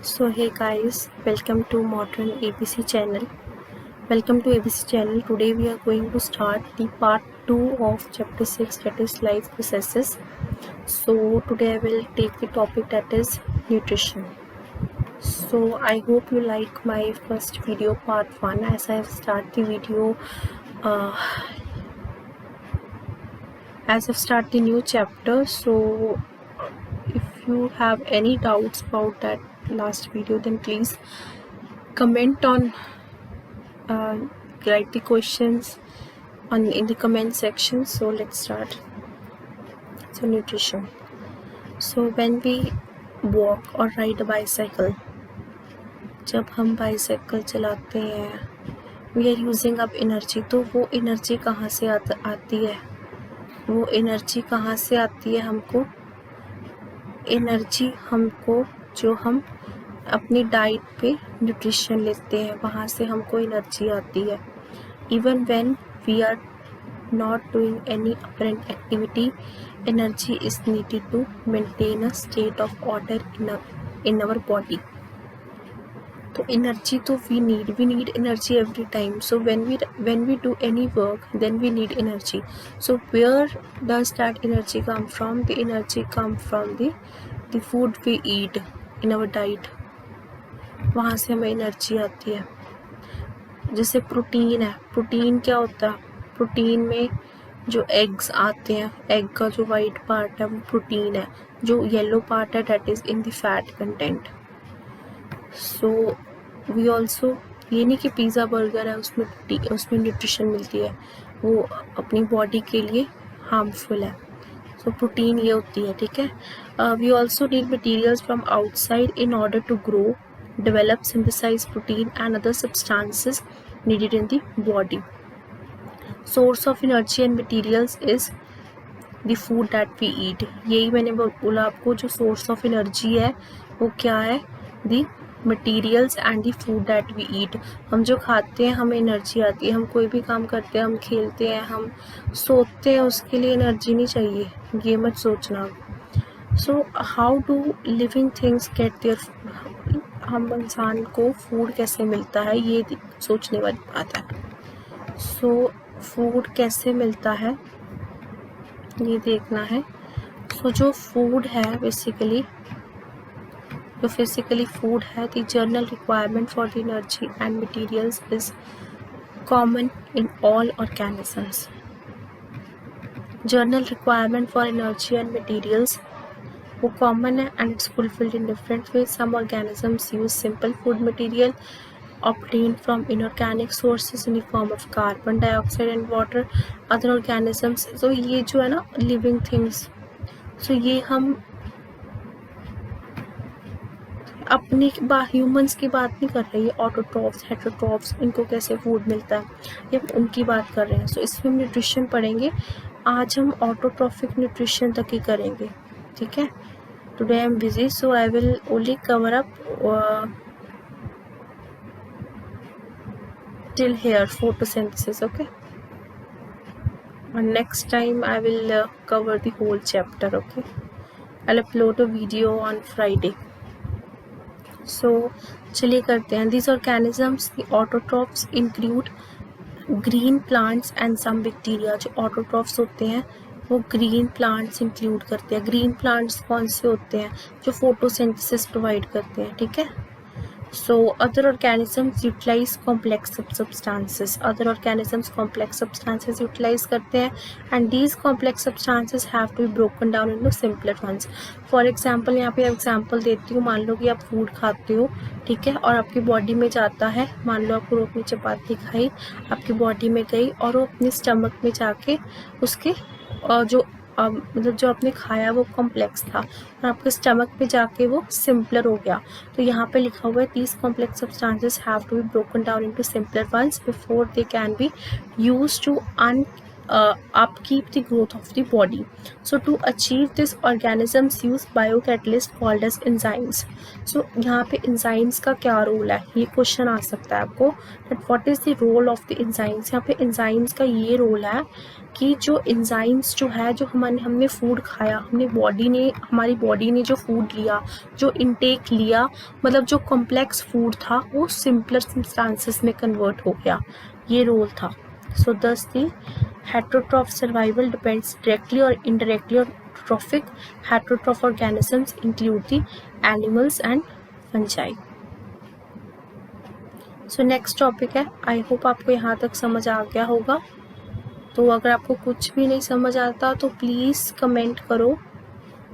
So hey guys, welcome to Modern ABC channel. Welcome to ABC channel. Today we are going to start the part 2 of chapter 6, that is life processes. So today I will take the topic that is nutrition. So I hope you like my first video part 1 as I have started the video as I've started the new chapter. So if you have any doubts about that last video, then please comment on write the questions in the comment section. So let's start. So nutrition. So when we walk or ride a bicycle, जब हम bicycle चलाते हैं, we are using up energy. तो वो energy कहाँ से आती है? वो एनर्जी कहाँ से आती है हमको? एनर्जी हमको जो हम अपनी डाइट पे न्यूट्रिशन लेते हैं, वहाँ से हमको एनर्जी आती है. Even when we are not doing any apparent activity, energy is needed to maintain a state of order in our body. So energy to we need energy every time. So when we do any work, then we need energy. So where does that energy come from? The energy come from the food we eat in our diet. वहाँ से हमें energy आती है. जैसे protein है. Protein क्या होता है? प्रोटीन में जो एग्स आते हैं, एग का जो वाइट पार्ट है वो प्रोटीन है. जो येलो पार्ट है that is in the fat content. So we also, ये नहीं कि पिज़्ज़ा बर्गर है उसमें न्यूट्रिशन मिलती है, वो अपनी बॉडी के लिए हार्मफुल है. सो प्रोटीन ये होती है. ठीक है. We also need materials from outside in order to grow, develop, synthesize protein and other substances needed in the body. Source of energy and materials is the food that we eat. यही मैंने बोला आपको, जो source of energy है वो क्या है? The materials and the food that we eat. हम जो खाते हैं हमें एनर्जी आती है. हम कोई भी काम करते हैं, हम खेलते हैं, हम सोते हैं, उसके लिए एनर्जी नहीं चाहिए, ये मत सोचना. So how do living things get their food? हम इंसान को फूड कैसे मिलता है, ये सोचने वाली बात है. सो फूड कैसे मिलता है ये देखना है. सो जो फूड है बेसिकली, जो फिजिकली फूड है, the general requirement for the energy and materials is common in all organisms. General requirement for energy and materials वो कॉमन है and it's fulfilled in different way. Some organisms use simple food material obtained from inorganic sources in the form of carbon dioxide and water. Other organisms, so ये जो है ना living things, so ये हम अपनी humans की बात नहीं कर रहे हैं. ऑटोट्रॉफ्स, हेटरोट्रॉफ्स, इनको कैसे फूड मिलता है ये उनकी बात कर रहे हैं. सो इसमें न्यूट्रिशन पढ़ेंगे. आज हम ऑटोट्रॉफिक न्यूट्रिशन तक ही करेंगे. ठीक है. Today I am busy, so I will only cover up till here, photosynthesis. Okay, and next time I will cover the whole chapter. Okay, I'll upload a video on Friday. So चलिए करते हैं. These organisms, the autotrophs, include green plants and some bacteria. जो autotrophs होते हैं वो green plants include करते हैं. Green plants कौन से होते हैं? जो फोटोसिंथेसिस प्रोवाइड करते हैं. ठीक है. So other organisms utilize complex substances. Other organisms complex substances utilize करते हैं and these complex substances have to be broken down into simpler ones. For example, यहाँ पे एग्जाम्पल देती हूँ. मान लो कि आप फूड खाते हो, ठीक है, और आपकी बॉडी में जाता है. मान लो आपको अपनी चपाती खाई, आपकी बॉडी में गई और वो अपने स्टमक में जाके उसके जो मतलब जो आपने खाया वो कॉम्प्लेक्स था और आपके स्टमक पे जाके वो सिंपलर हो गया. तो यहाँ पे लिखा हुआ है these complex substances have to be broken down into simpler ones before they can be used to upkeep the growth of the body. So to achieve this, organisms use biocatalyst called as enzymes. So यहाँ पे enzymes का क्या role है, ये question आ सकता है आपको, that what is the role of the enzymes. यहाँ पे enzymes का ये रोल है कि जो enzymes जो है, जो हमने फूड खाया, हमारी बॉडी ने जो फूड लिया, जो इनटेक लिया, मतलब जो कॉम्प्लेक्स फूड था वो सिंपलर सब्सटेंसेस में कन्वर्ट हो गया, ये रोल था. So thus the heterotroph survival depends directly or indirectly on trophic. Heterotroph organisms include the animals and fungi. So next topic है, I hope आपको यहाँ तक समझ आ गया होगा. तो अगर आपको कुछ भी नहीं समझ आता तो प्लीज़ कमेंट करो,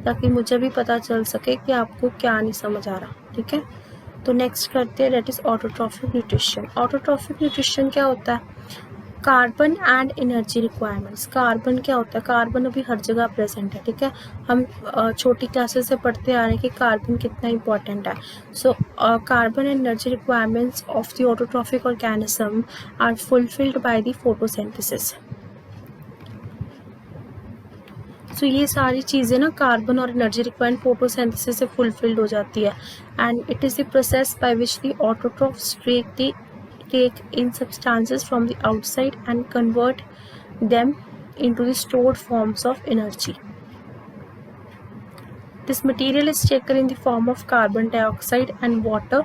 ताकि मुझे भी पता चल सके कि आपको क्या नहीं समझ आ रहा. ठीक है, तो नेक्स्ट करते हैं, that is autotrophic nutrition. Autotrophic nutrition क्या होता है? Carbon and energy requirements. Carbon क्या होता है? कार्बन अभी हर जगह प्रेजेंट है. ठीक है, हम छोटी क्लासेस से पढ़ते आ रहे हैं कि कार्बन कितना इंपॉर्टेंट है. So carbon and energy requirements of the autotrophic organism are fulfilled by the photosynthesis. So ये सारी चीज़ें ना, कार्बन और एनर्जी रिक्वायरमेंट फोटोसिंथेसिस से फुलफिल्ड हो जाती है. And it is the process by which the autotrophs take in substances from the outside and convert them into the stored forms of energy. This material is taken in the form of carbon dioxide and water,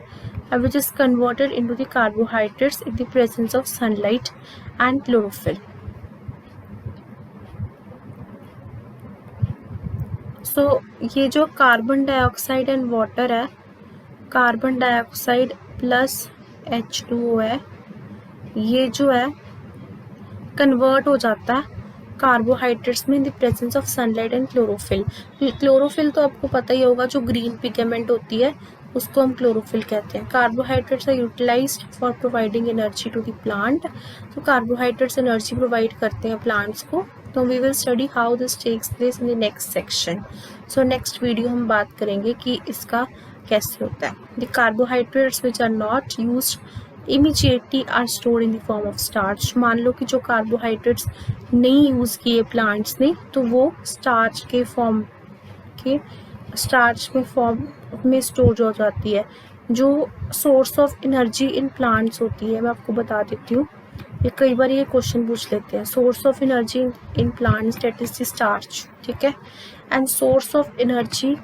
which is converted into the carbohydrates in the presence of sunlight and chlorophyll. So ये जो carbon dioxide and water है, carbon dioxide plus H2O है, ये जो है convert हो जाता है कार्बोहाइड्रेट्स में in the presence of sunlight and chlorophyll. Chlorophyll तो आपको पता ही होगा, जो ग्रीन पिगमेंट होती है उसको हम क्लोरोफिल कहते हैं. Carbohydrates are utilised for providing energy to the plant. तो कार्बोहाइड्रेट्स एनर्जी प्रोवाइड करते हैं प्लांट्स को. तो we will study how this takes place in the next section. So next video हम बात करेंगे कि इसका कैसे होता है. The carbohydrates which are not used immediately are stored in the form of starch. मान लो कि जो कार्बोहाइड्रेट्स नहीं यूज़ किए प्लांट्स ने, तो वो स्टार्च में स्टोर हो जाती है. जो source of energy in plants होती है, मैं आपको बता देती हूँ, ये कई बार ये क्वेश्चन पूछ लेते हैं. Source of energy in plants that is the starch. ठीक है, and source of energy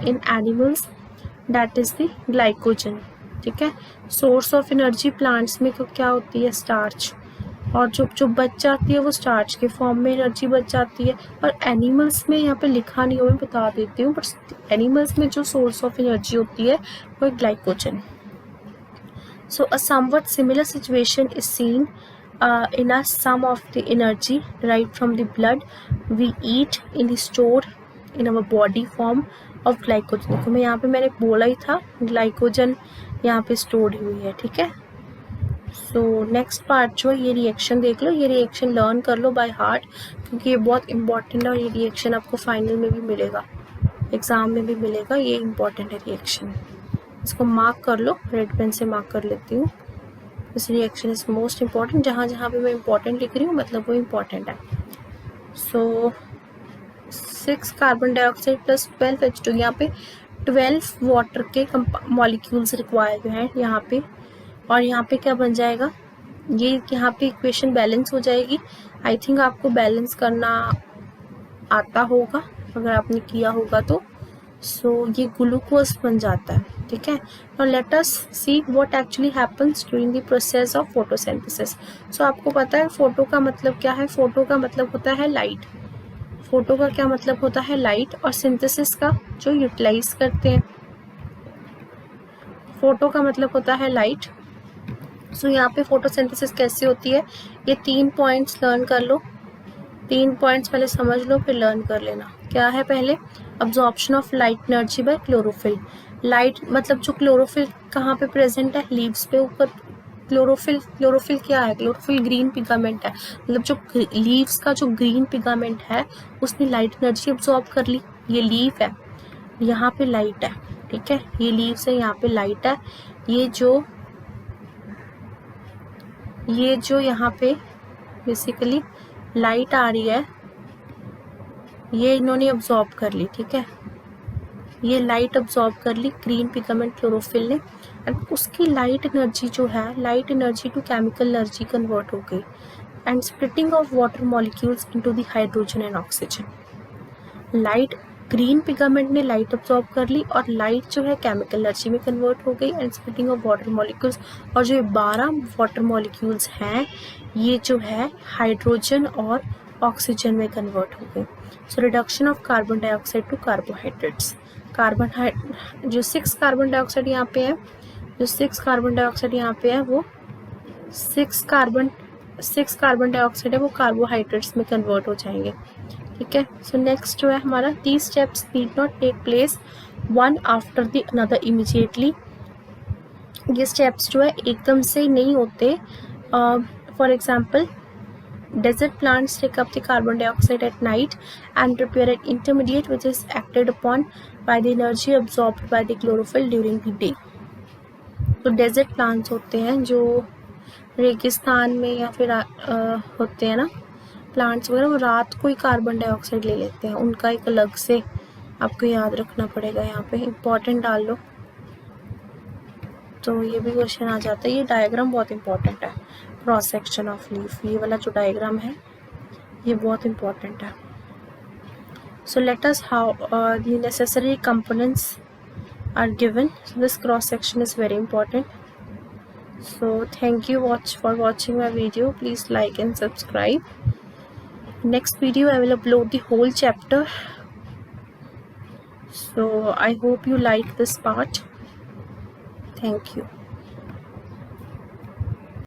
in animals that is the glycogen. ठीक है, सोर्स ऑफ एनर्जी प्लांट्स में तो क्या होती है? स्टार्च. और जो बच जाती है वो स्टार्च के फॉर्म में एनर्जी बच जाती है. और एनिमल्स में यहाँ पे लिखा नहीं हो, मैं बता देती हूँ, बट एनिमल्स में जो सोर्स ऑफ एनर्जी होती है वो है glycogen. So a somewhat similar situation is seen in us. Some of the energy derived from the blood we eat in the stored in our body form of glycogen. देखो मैं यहाँ पे मैंने बोला ही था, ग्लाइकोजन यहाँ पे स्टोर्ड हुई है. ठीक है, सो नेक्स्ट पार्ट जो है, ये रिएक्शन देख लो, ये रिएक्शन लर्न कर लो बाय हार्ट, क्योंकि ये बहुत इंपॉर्टेंट है. और ये रिएक्शन आपको फाइनल में भी मिलेगा, एग्जाम में भी मिलेगा. ये इंपॉर्टेंट है रिएक्शन, इसको मार्क कर लो, रेड पेन से मार्क कर लेती हूँ. This reaction is most important. जहाँ जहाँ पे मैं इम्पॉर्टेंट लिख रही हूँ मतलब वो इम्पॉर्टेंट है. सो 6 कार्बन डाइऑक्साइड प्लस 12 H2. यहाँ पे 12 वाटर के मॉलिक्यूल्स रिक्वायर्ड हैं यहाँ पे. और यहाँ पे क्या बन जाएगा, ये यहाँ पे इक्वेशन बैलेंस हो जाएगी. आई थिंक आपको बैलेंस करना आता होगा, अगर आपने किया होगा तो. सो ये ग्लूकोज बन जाता है. ठीक है, और let us see what actually happens during the process of photosynthesis. So आपको पता है फोटो का मतलब क्या है? फोटो का मतलब होता है लाइट. फोटो का क्या मतलब होता है? लाइट. और सिंथेसिस का जो यूटिलाइज करते हैं, फोटो का मतलब होता है लाइट. सो यहाँ पे फोटोसिंथेसिस कैसे होती है, ये 3 पॉइंट्स लर्न कर लो. 3 पॉइंट्स पहले समझ लो, फिर लर्न कर लेना. क्या है पहले? Absorption of light energy by chlorophyll. Light मतलब जो क्लोरोफिल कहाँ पे प्रेजेंट है? लीव्स पे ऊपर. क्लोरोफिल क्या है? क्लोरोफिल ग्रीन पिगमेंट है. मतलब जो लीव्स का जो ग्रीन पिगमेंट है उसने लाइट एनर्जी अब्जॉर्ब कर ली. ये लीफ है, यहाँ पे लाइट है. ठीक है, ये लीव्स है, यहाँ पे लाइट है. ये जो यहाँ पे बेसिकली लाइट आ रही है, ये इन्होंने अब्जॉर्ब कर ली, ठीक है, ये लाइट अब्जॉर्ब कर ली ग्रीन पिगमेंट क्लोरोफिल ने, एंड उसकी लाइट एनर्जी जो है, light energy to chemical energy convert हो गई, and splitting of water molecules into the hydrogen and oxygen. Light, green pigment ने लाइट अब्जॉर्ब कर ली और लाइट जो है केमिकल एनर्जी में कन्वर्ट हो गई, and splitting of water molecules, और जो 12 वाटर मॉलिक्यूल्स हैं ये जो है हाइड्रोजन और ऑक्सीजन में कन्वर्ट हो गए। So reduction of carbon dioxide to carbohydrates, जो 6 कार्बन डाइऑक्साइड यहाँ पे है, जो 6 कार्बन डाइऑक्साइड यहाँ पे है वो 6 कार्बन डाइऑक्साइड है वो कार्बोहाइड्रेट्स में कन्वर्ट हो जाएंगे, ठीक है। सो नेक्स्ट जो है हमारा, these steps need not take place one after the another immediately, ये स्टेप्स जो है एकदम से नहीं होते। For example, desert plants take up the carbon dioxide at night and prepare an intermediate which is acted upon by the energy absorbed by the chlorophyll during the day। तो desert plants होते हैं जो रेगिस्तान में या फिर होते हैं ना प्लांट्स वगैरह, वो रात को ही कार्बन डाइऑक्साइड ले लेते हैं, उनका एक अलग से आपको याद रखना पड़ेगा, यहाँ पे इम्पॉर्टेंट डाल लो तो ये भी क्वेश्चन आ जाता है। ये डायग्राम बहुत इंपॉर्टेंट है, क्रॉस सेक्शन ऑफ लीफ, ये वाला जो डायग्राम है ये बहुत इंपॉर्टेंट है। So let us how the necessary components are given, so this cross section is very important. So thank you for watching my video, please like and subscribe. Next video I will upload the whole chapter, so I hope you like this part. Thank you.